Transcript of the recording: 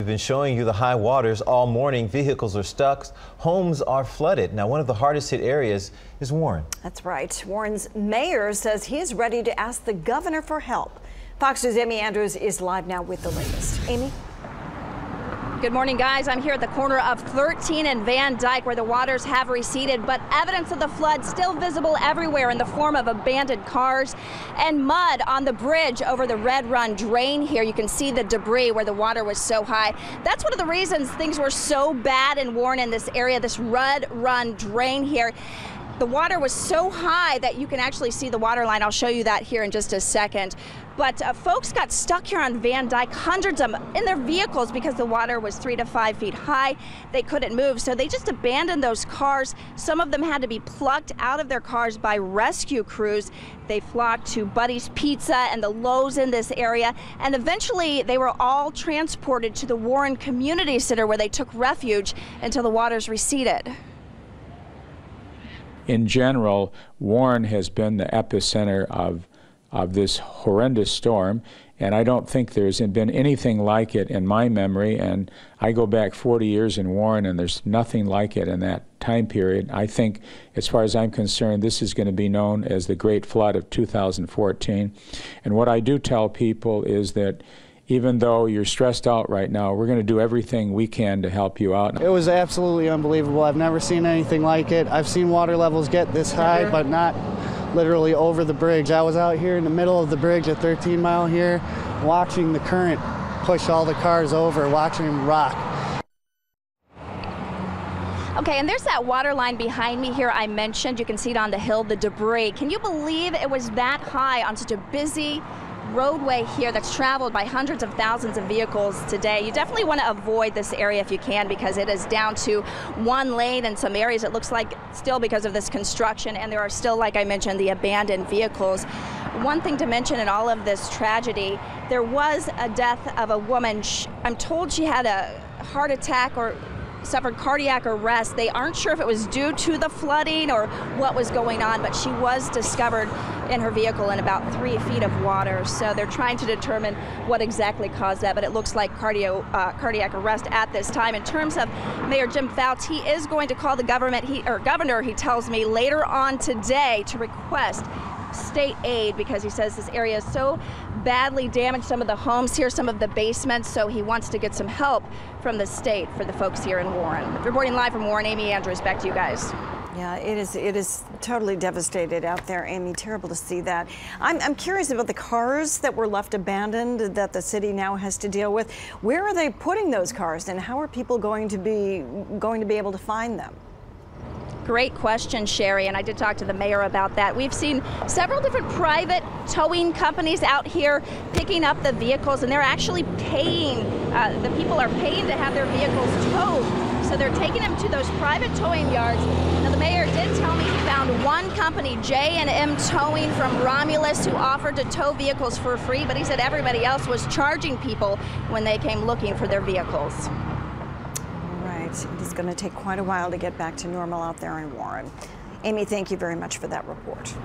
We've been showing you the high waters all morning. Vehicles are stuck. Homes are flooded. Now, one of the hardest hit areas is Warren. That's right. Warren's mayor says he is ready to ask the governor for help. Fox News' Amy Andrews is live now with the latest. Amy? Good morning, guys. I'm here at the corner of 13 and Van Dyke where the waters have receded, but evidence of the flood still visible everywhere in the form of abandoned cars and mud on the bridge over the Red Run drain here. You can see the debris where the water was so high. That's one of the reasons things were so bad in Warren in this area, this Red Run drain here. The water was so high that you can actually see the water line. I'll show you that here in just a second. But folks got stuck here on Van Dyke, hundreds of them in their vehicles because the water was 3 to 5 feet high. They couldn't move, so they just abandoned those cars. Some of them had to be plucked out of their cars by rescue crews. They flocked to Buddy's Pizza and the Lowe's in this area, and eventually they were all transported to the Warren Community Center where they took refuge until the waters receded. In general, Warren has been the epicenter of this horrendous storm, and I don't think there's been anything like it in my memory, and I go back 40 years in Warren and there's nothing like it in that time period. I think, as far as I'm concerned, this is going to be known as the Great Flood of 2014. And what I do tell people is that even though you're stressed out right now, we're going to do everything we can to help you out. It was absolutely unbelievable. I've never seen anything like it. I've seen water levels get this high, but not literally over the bridge. I was out here in the middle of the bridge at 13 Mile here, watching the current push all the cars over, watching them rock. Okay, and there's that water line behind me here I mentioned. You can see it on the hill, the debris. Can you believe it was that high on such a busy roadway here that's traveled by hundreds of thousands of vehicles today? You definitely want to avoid this area if you can, because it is down to one lane in some areas. It looks like still because of this construction, and there are still, like I mentioned, the abandoned vehicles. One thing to mention in all of this tragedy, there was a death of a woman. I'm told she had a heart attack or suffered cardiac arrest. They aren't sure if it was due to the flooding or what was going on, but she was discovered in her vehicle in about 3 feet of water. So they're trying to determine what exactly caused that, but it looks like cardiac arrest at this time. In terms of Mayor Jim Fouts, he is going to call the governor, he tells me, later on today to request state aid because he says this area is so badly damaged, some of the homes here, some of the basements, so he wants to get some help from the state for the folks here in Warren. Reporting live from Warren, Amy Andrews, back to you guys. Yeah, it is totally devastated out there, Amy. Terrible to see that. I'm curious about the cars that were left abandoned that the city now has to deal with. Where are they putting those cars, and how are people going to be able to find them? Great question, Sherry, and I did talk to the mayor about that. We've seen several different private towing companies out here picking up the vehicles, and they're actually paying, the people are paying to have their vehicles towed. So they're taking them to those private towing yards. Now, the mayor did tell me he found one company, J&M Towing from Romulus, who offered to tow vehicles for free, but he said everybody else was charging people when they came looking for their vehicles. It is going to take quite a while to get back to normal out there in Warren. Amy, thank you very much for that report.